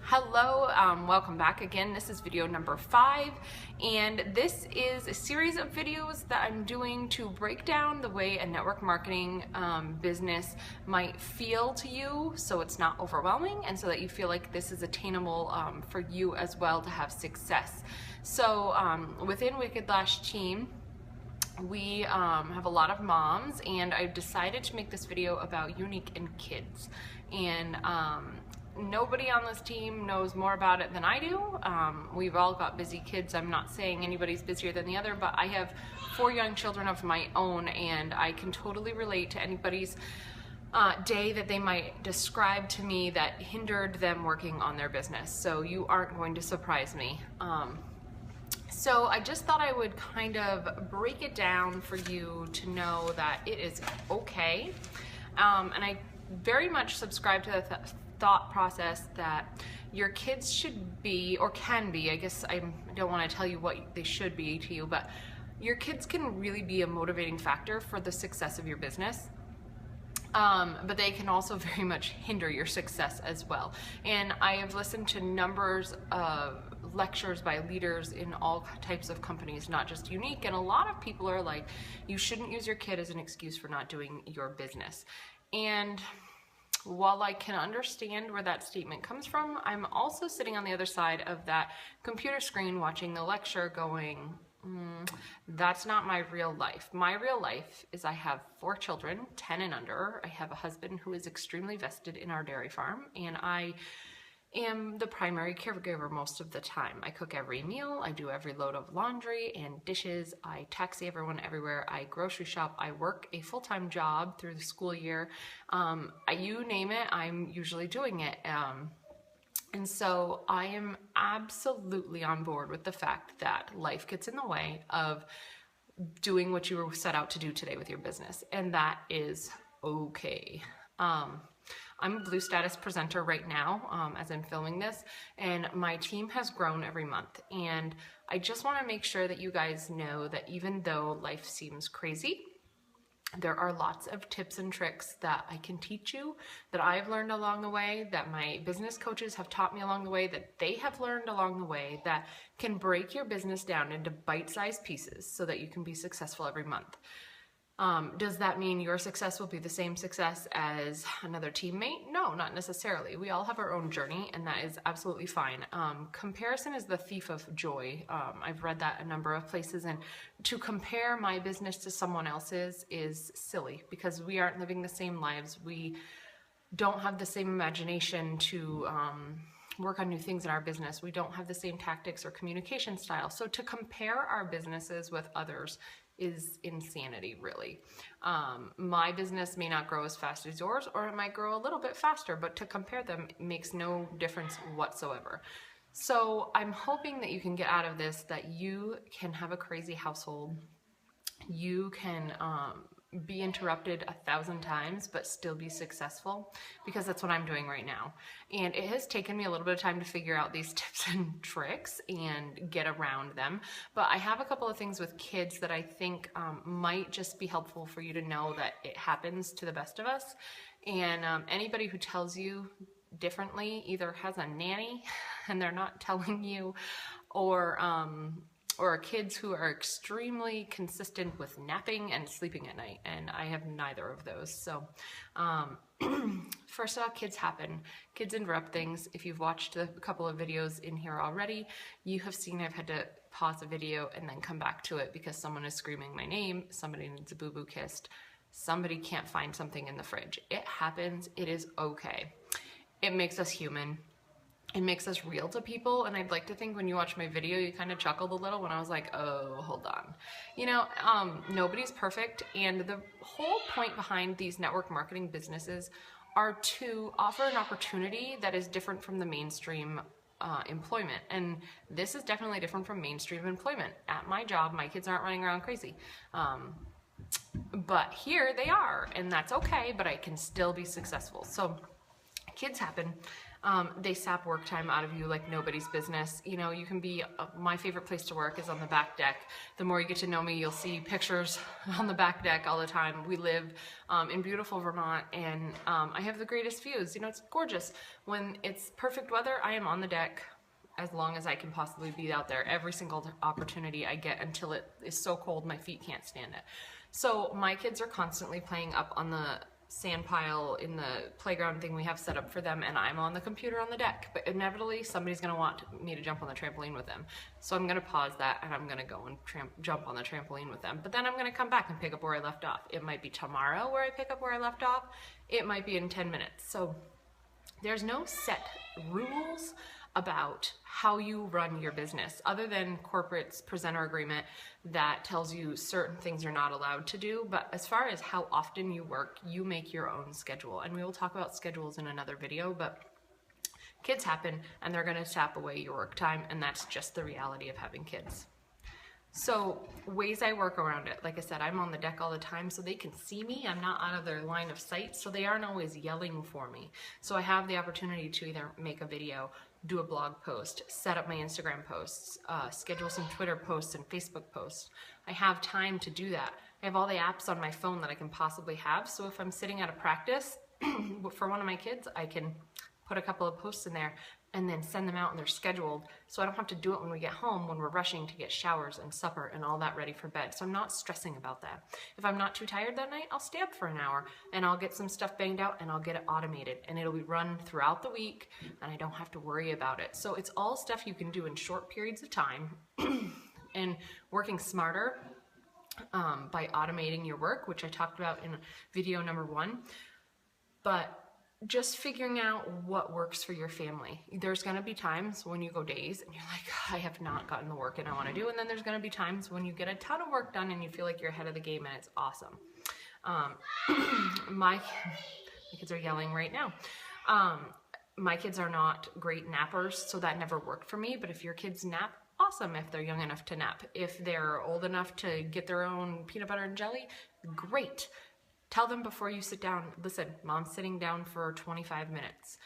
Hello, welcome back again. This is video number 5, and this is a series of videos that I'm doing to break down the way a network marketing business might feel to you, so it's not overwhelming and so that you feel like this is attainable for you as well to have success. So within Wicked Lash team, we have a lot of moms, and I decided to make this video about Younique and kids. And nobody on this team knows more about it than I do. We've all got busy kids. I'm not saying anybody's busier than the other, but I have 4 young children of my own, and I can totally relate to anybody's day that they might describe to me that hindered them working on their business. So you aren't going to surprise me. So I just thought I would kind of break it down for you to know that it is okay. And I very much subscribe to the thought process that your kids should be, or can be, I guess I don't want to tell you what they should be to you, but your kids can really be a motivating factor for the success of your business. But they can also very much hinder your success as well. And I have listened to numbers of lectures by leaders in all types of companies, not just Younique, and a lot of people are like, you shouldn't use your kid as an excuse for not doing your business. And while I can understand where that statement comes from, I'm also sitting on the other side of that computer screen watching the lecture going, that's not my real life. My real life is I have 4 children, 10 and under. I have a husband who is extremely vested in our dairy farm, and I am the primary caregiver most of the time. I cook every meal, I do every load of laundry and dishes, I taxi everyone everywhere, I grocery shop, I work a full-time job through the school year. You name it, I'm usually doing it. And so I am absolutely on board with the fact that life gets in the way of doing what you were set out to do today with your business, and that is okay. I'm a Blue status presenter right now as I'm filming this, and my team has grown every month. And I just want to make sure that you guys know that even though life seems crazy, there are lots of tips and tricks that I can teach you, that I've learned along the way, that my business coaches have taught me along the way, that they have learned along the way, that can break your business down into bite-sized pieces so that you can be successful every month. Does that mean your success will be the same success as another teammate? No, not necessarily. We all have our own journey, and that is absolutely fine. Comparison is the thief of joy. I've read that a number of places, and to compare my business to someone else's is silly because we aren't living the same lives. We don't have the same imagination to work on new things in our business. We don't have the same tactics or communication style. So to compare our businesses with others is insanity, really. My business may not grow as fast as yours, or it might grow a little bit faster, but to compare them makes no difference whatsoever. So I'm hoping that you can get out of this that you can have a crazy household. You can be interrupted 1,000 times but still be successful, because that's what I'm doing right now. And it has taken me a little bit of time to figure out these tips and tricks and get around them, but I have a couple of things with kids that I think might just be helpful for you to know that it happens to the best of us. And anybody who tells you differently either has a nanny and they're not telling you, or kids who are extremely consistent with napping and sleeping at night, and I have neither of those. So first of all, kids happen. Kids interrupt things. If you've watched a couple of videos in here already, you have seen I've had to pause a video and then come back to it because someone is screaming my name, somebody needs a boo-boo kissed, somebody can't find something in the fridge. It happens. It is okay. It makes us human. It makes us real to people, and I'd like to think when you watch my video you kind of chuckled a little when I was like, oh, hold on. You know, nobody's perfect, and the whole point behind these network marketing businesses are to offer an opportunity that is different from the mainstream employment. And this is definitely different from mainstream employment. At my job, my kids aren't running around crazy. But here they are, and that's okay, but I can still be successful. So kids happen. They sap work time out of you like nobody's business. You know, you can be, my favorite place to work is on the back deck. The more you get to know me, you'll see pictures on the back deck all the time. We live in beautiful Vermont, and I have the greatest views. You know, it's gorgeous. When it's perfect weather, I am on the deck as long as I can possibly be out there every single opportunity I get until it is so cold my feet can't stand it. So my kids are constantly playing up on the sand pile in the playground thing we have set up for them, and I'm on the computer on the deck, but inevitably somebody's going to want me to jump on the trampoline with them. So I'm going to pause that and I'm going to go and jump on the trampoline with them, but then I'm going to come back and pick up where I left off. It might be tomorrow where I pick up where I left off. It might be in 10 minutes. So there's no set rules about how you run your business, other than corporate's presenter agreement that tells you certain things you're not allowed to do. But as far as how often you work, you make your own schedule. And we will talk about schedules in another video, but kids happen and they're gonna sap away your work time, and that's just the reality of having kids. So ways I work around it, like I said, I'm on the deck all the time so they can see me. I'm not out of their line of sight, so they aren't always yelling for me. So I have the opportunity to either make a video, do a blog post, set up my Instagram posts, schedule some Twitter posts and Facebook posts. I have time to do that. I have all the apps on my phone that I can possibly have, so if I'm sitting at a practice for one of my kids, I can put a couple of posts in there and then send them out, and they're scheduled, so I don't have to do it when we get home, when we're rushing to get showers and supper and all that ready for bed. So I'm not stressing about that. If I'm not too tired that night, I'll stay up for an hour and I'll get some stuff banged out and I'll get it automated, and it'll be run throughout the week and I don't have to worry about it. So it's all stuff you can do in short periods of time and working smarter by automating your work, which I talked about in video number 1. But just figuring out what works for your family. There's going to be times when you go days and you're like, I have not gotten the work in I want to do. And then there's going to be times when you get a ton of work done and you feel like you're ahead of the game and it's awesome. My kids are yelling right now. My kids are not great nappers, so that never worked for me. But if your kids nap, awesome if they're young enough to nap. If they're old enough to get their own peanut butter and jelly, great. Tell them before you sit down, listen, mom's sitting down for 25 minutes.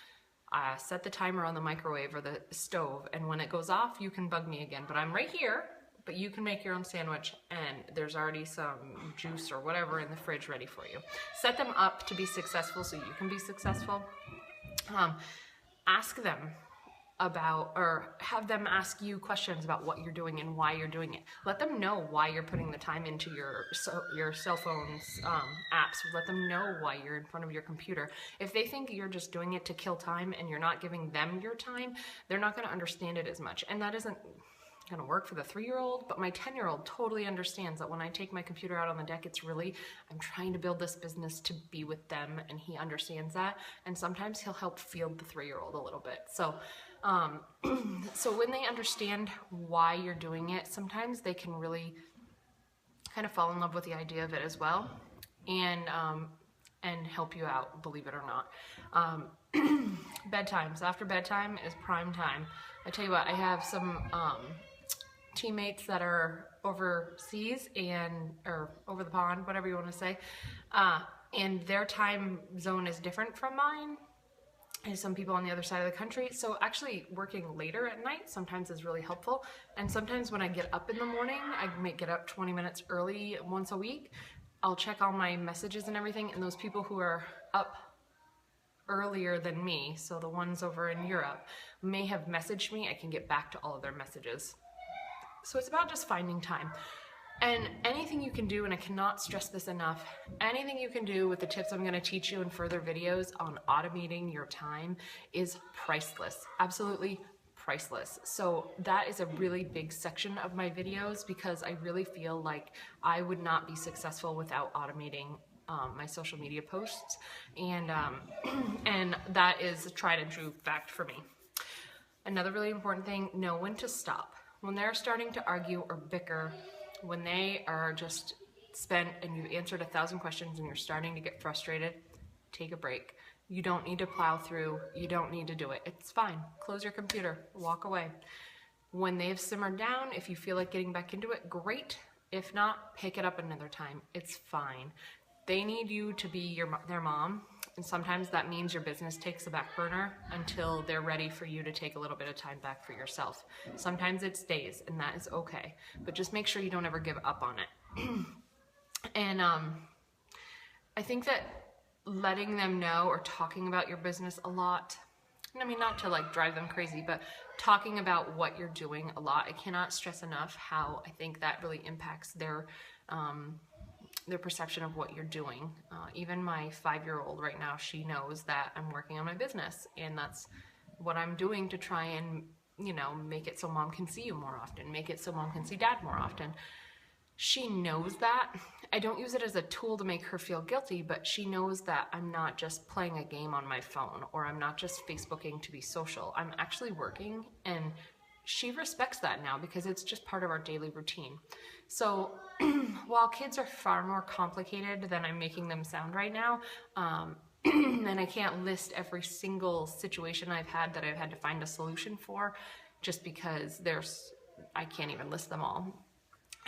Set the timer on the microwave or the stove, and when it goes off, you can bug me again. But I'm right here, but you can make your own sandwich, and there's already some juice or whatever in the fridge ready for you. Set them up to be successful so you can be successful. Ask them about, or have them ask you questions about what you're doing and why you're doing it. Let them know why you're putting the time into your cell phone's apps. Let them know why you're in front of your computer. If they think you're just doing it to kill time and you're not giving them your time, they're not going to understand it as much. And that isn't going to work for the 3-year-old, but my 10-year-old totally understands that when I take my computer out on the deck, it's really, I'm trying to build this business to be with them, and he understands that. And sometimes he'll help field the 3-year-old a little bit. So so when they understand why you're doing it, sometimes they can really kind of fall in love with the idea of it as well, and help you out, believe it or not. Bedtimes. After bedtime is prime time. I tell you what, I have some teammates that are overseas or over the pond, whatever you want to say, and their time zone is different from mine. And some people on the other side of the country. So actually working later at night sometimes is really helpful. And sometimes when I get up in the morning, I might get up 20 minutes early once a week. I'll check all my messages and everything, and those people who are up earlier than me, so the ones over in Europe, may have messaged me. I can get back to all of their messages. So it's about just finding time. And anything you can do, and I cannot stress this enough, anything you can do with the tips I'm going to teach you in further videos on automating your time is priceless. Absolutely priceless. So that is a really big section of my videos, because I really feel like I would not be successful without automating my social media posts, and that is a tried and true fact for me. Another really important thing, know when to stop. When they're starting to argue or bicker, when they are just spent and you've answered 1,000 questions and you're starting to get frustrated, take a break. You don't need to plow through. You don't need to do it. It's fine. Close your computer. Walk away. When they've simmered down, if you feel like getting back into it, great. If not, pick it up another time. It's fine. They need you to be their mom, And sometimes that means your business takes a back burner until they're ready for you to take a little bit of time back for yourself. Sometimes it stays, and that is okay. But just make sure you don't ever give up on it. And I think that letting them know or talking about your business a lot, and I mean, not to like drive them crazy, but talking about what you're doing a lot, I cannot stress enough how I think that really impacts their perception of what you're doing. Even my 5-year-old right now, she knows that I'm working on my business, and that's what I'm doing to try and, you know, make it so mom can see you more often, make it so mom can see dad more often. She knows that. I don't use it as a tool to make her feel guilty, but she knows that I'm not just playing a game on my phone, or I'm not just Facebooking to be social. I'm actually working, and she respects that now because it's just part of our daily routine. So while kids are far more complicated than I'm making them sound right now, and I can't list every single situation I've had that I've had to find a solution for, just because I can't even list them all.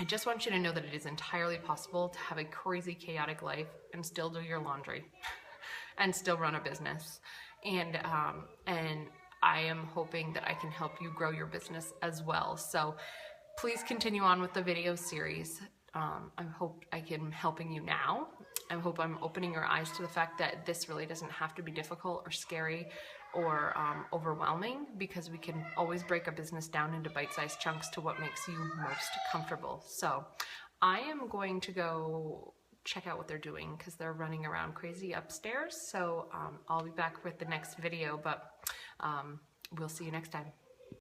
I just want you to know that it is entirely possible to have a crazy, chaotic life and still do your laundry and still run a business. And I am hoping that I can help you grow your business as well. So please continue on with the video series. I hope I am helping you now. I hope I'm opening your eyes to the fact that this really doesn't have to be difficult or scary or overwhelming, because we can always break a business down into bite-sized chunks to what makes you most comfortable. So I am going to go check out what they're doing because they're running around crazy upstairs. So I'll be back with the next video, but we'll see you next time.